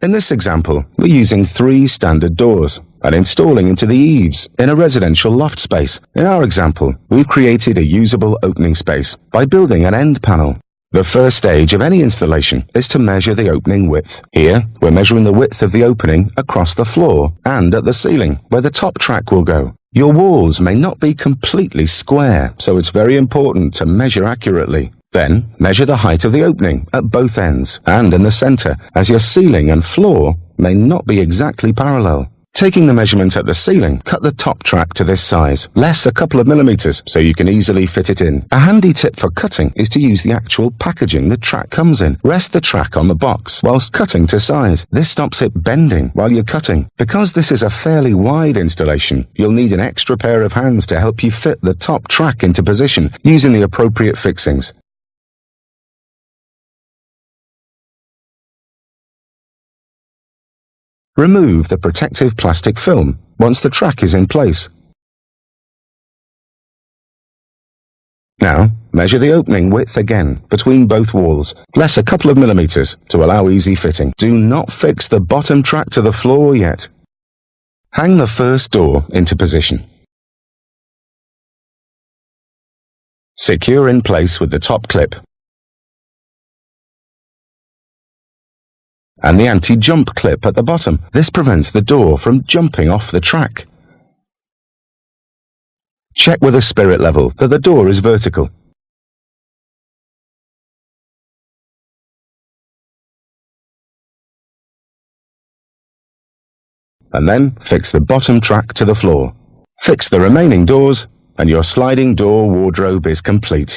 In this example, we're using 3 standard doors and installing into the eaves in a residential loft space. In our example, we've created a usable opening space by building an end panel. The first stage of any installation is to measure the opening width. Here, we're measuring the width of the opening across the floor and at the ceiling, where the top track will go. Your walls may not be completely square, so it's very important to measure accurately. Then, measure the height of the opening at both ends and in the center, as your ceiling and floor may not be exactly parallel. Taking the measurement at the ceiling, cut the top track to this size, less a couple of millimeters, so you can easily fit it in. A handy tip for cutting is to use the actual packaging the track comes in. Rest the track on the box whilst cutting to size. This stops it bending while you're cutting. Because this is a fairly wide installation, you'll need an extra pair of hands to help you fit the top track into position using the appropriate fixings. Remove the protective plastic film once the track is in place. Now, measure the opening width again between both walls, less a couple of millimeters to allow easy fitting. Do not fix the bottom track to the floor yet. Hang the first door into position. Secure in place with the top clip and the anti-jump clip at the bottom. This prevents the door from jumping off the track. Check with a spirit level that the door is vertical. And then fix the bottom track to the floor. Fix the remaining doors and your sliding door wardrobe is complete.